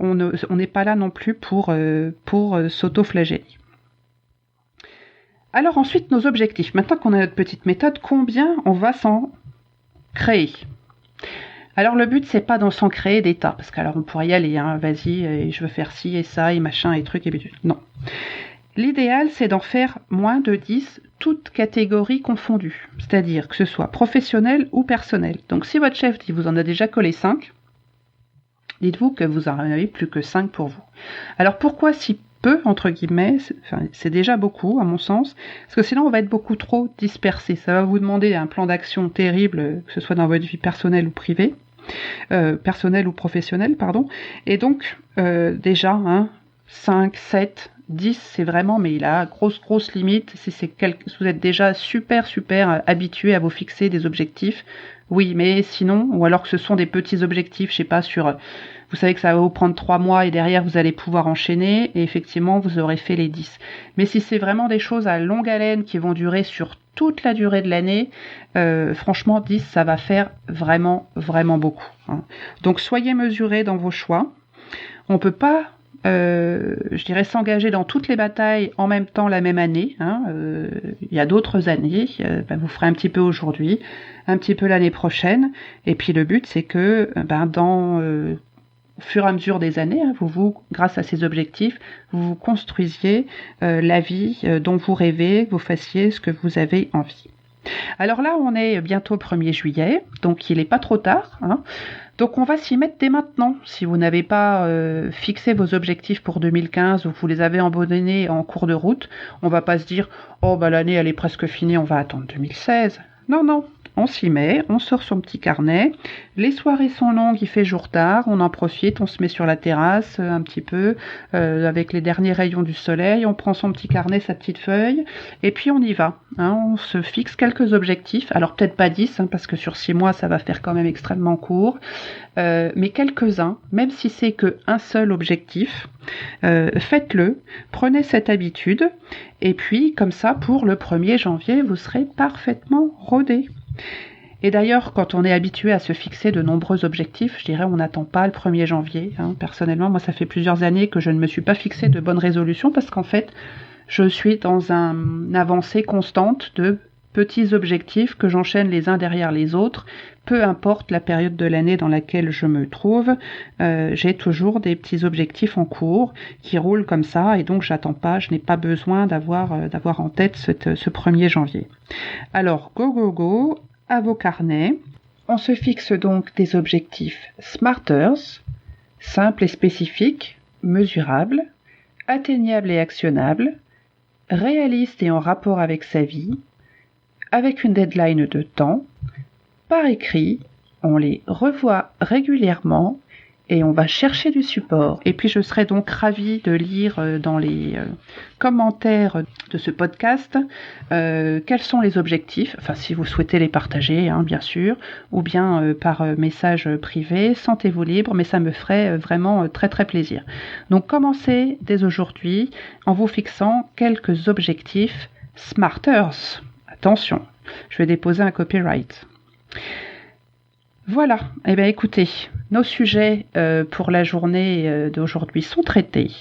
on n'est pas là non plus pour s'auto-flageller. Alors ensuite, nos objectifs. Maintenant qu'on a notre petite méthode, combien on va s'en créer ? Alors le but, c'est pas d'en s'en créer des tas, parce qu'alors on pourrait y aller, vas-y, je veux faire ci et ça, et machin, et trucs, et bidule. Non. L'idéal, c'est d'en faire moins de 10, toutes catégories confondues. C'est-à-dire que ce soit professionnel ou personnel. Donc si votre chef dit vous en a déjà collé 5, dites-vous que vous n'en avez plus que 5 pour vous. Alors pourquoi si peu, entre guillemets, c'est déjà beaucoup à mon sens, parce que sinon on va être beaucoup trop dispersé. Ça va vous demander un plan d'action terrible, que ce soit dans votre vie personnelle ou privée, personnelle ou professionnelle, pardon. Et donc déjà, 5, 7, 10, c'est vraiment, mais il a grosse limite. Si vous êtes déjà super habitué à vous fixer des objectifs, oui, mais sinon, ou alors que ce sont des petits objectifs, je sais pas, vous savez que ça va vous prendre 3 mois et derrière vous allez pouvoir enchaîner et effectivement vous aurez fait les 10. Mais si c'est vraiment des choses à longue haleine qui vont durer sur toute la durée de l'année, franchement 10 ça va faire vraiment beaucoup. Donc soyez mesurés dans vos choix. On peut pas je dirais s'engager dans toutes les batailles en même temps la même année. Il y a d'autres années, vous ferez un petit peu aujourd'hui, un petit peu l'année prochaine, et puis le but c'est que au fur et à mesure des années, grâce à ces objectifs, vous construisiez la vie dont vous rêvez, que vous fassiez ce que vous avez envie. Alors là, on est bientôt le 1er juillet, donc il n'est pas trop tard. Donc on va s'y mettre dès maintenant. Si vous n'avez pas fixé vos objectifs pour 2015 ou vous les avez abandonnés en cours de route, on va pas se dire « Oh, l'année elle est presque finie, on va attendre 2016 ». Non. On s'y met, on sort son petit carnet, les soirées sont longues, il fait jour tard, on en profite, on se met sur la terrasse un petit peu, avec les derniers rayons du soleil, on prend son petit carnet, sa petite feuille, et puis on y va. On se fixe quelques objectifs, alors peut-être pas 10, parce que sur 6 mois ça va faire quand même extrêmement court, mais quelques-uns, même si c'est qu'un seul objectif, faites-le, prenez cette habitude, et puis comme ça, pour le 1er janvier, vous serez parfaitement rodé. Et d'ailleurs, quand on est habitué à se fixer de nombreux objectifs, je dirais on n'attend pas le 1er janvier. Personnellement, moi, ça fait plusieurs années que je ne me suis pas fixé de bonnes résolutions parce qu'en fait, je suis dans une avancée constante de petits objectifs que j'enchaîne les uns derrière les autres. Peu importe la période de l'année dans laquelle je me trouve, j'ai toujours des petits objectifs en cours qui roulent comme ça et donc je n'ai pas besoin d'avoir en tête ce 1er janvier. Alors, go, à vos carnets. On se fixe donc des objectifs SMARTers, simples et spécifiques, mesurables, atteignables et actionnables, réalistes et en rapport avec sa vie, avec une deadline de temps, par écrit, on les revoit régulièrement et on va chercher du support. Et puis je serai donc ravie de lire dans les commentaires de ce podcast quels sont les objectifs, enfin si vous souhaitez les partager, bien sûr, ou bien par message privé, sentez-vous libre, mais ça me ferait vraiment très plaisir. Donc commencez dès aujourd'hui en vous fixant quelques objectifs SMARTers. Attention, je vais déposer un copyright. Voilà, écoutez, nos sujets pour la journée d'aujourd'hui sont traités.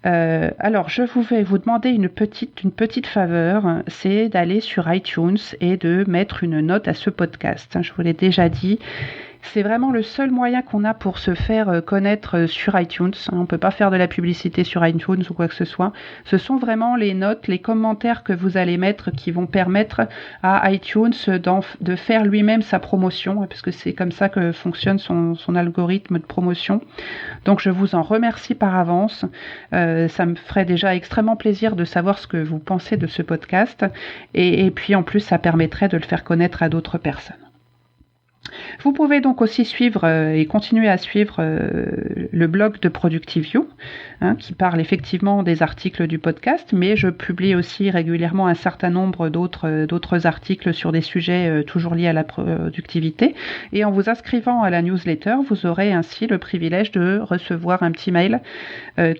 Alors, je vais vous demander une petite faveur, c'est d'aller sur iTunes et de mettre une note à ce podcast. Je vous l'ai déjà dit, c'est vraiment le seul moyen qu'on a pour se faire connaître sur iTunes. On ne peut pas faire de la publicité sur iTunes ou quoi que ce soit. Ce sont vraiment les notes, les commentaires que vous allez mettre qui vont permettre à iTunes de faire lui-même sa promotion, parce que c'est comme ça que fonctionne son algorithme de promotion. Donc je vous en remercie par avance. Ça me ferait déjà extrêmement plaisir de savoir ce que vous pensez de ce podcast. Et puis en plus, ça permettrait de le faire connaître à d'autres personnes. Vous pouvez donc aussi suivre et continuer à suivre le blog de Productivio, qui parle effectivement des articles du podcast, mais je publie aussi régulièrement un certain nombre d'autres articles sur des sujets toujours liés à la productivité. Et en vous inscrivant à la newsletter, vous aurez ainsi le privilège de recevoir un petit mail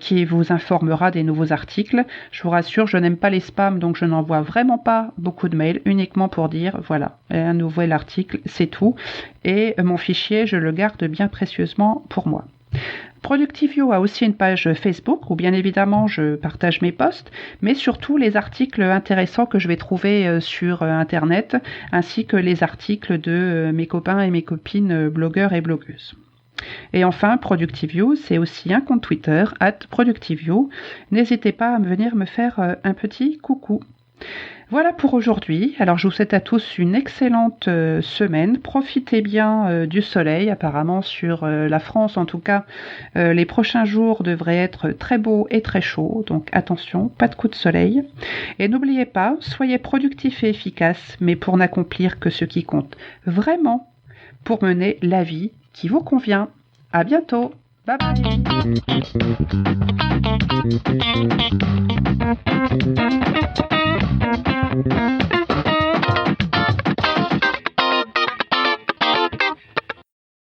qui vous informera des nouveaux articles. Je vous rassure, je n'aime pas les spams, donc je n'envoie vraiment pas beaucoup de mails, uniquement pour dire, voilà, un nouvel article, c'est tout. Et mon fichier, je le garde bien précieusement pour moi. Productivio a aussi une page Facebook où bien évidemment je partage mes posts, mais surtout les articles intéressants que je vais trouver sur Internet, ainsi que les articles de mes copains et mes copines blogueurs et blogueuses. Et enfin, Productivio, c'est aussi un compte Twitter, @Productivio. N'hésitez pas à venir me faire un petit coucou. Voilà pour aujourd'hui. Alors je vous souhaite à tous une excellente semaine. Profitez bien du soleil. Apparemment sur la France en tout cas, les prochains jours devraient être très beaux et très chauds. Donc attention, pas de coup de soleil. Et n'oubliez pas, soyez productifs et efficaces, mais pour n'accomplir que ce qui compte vraiment, pour mener la vie qui vous convient. À bientôt. Bye bye.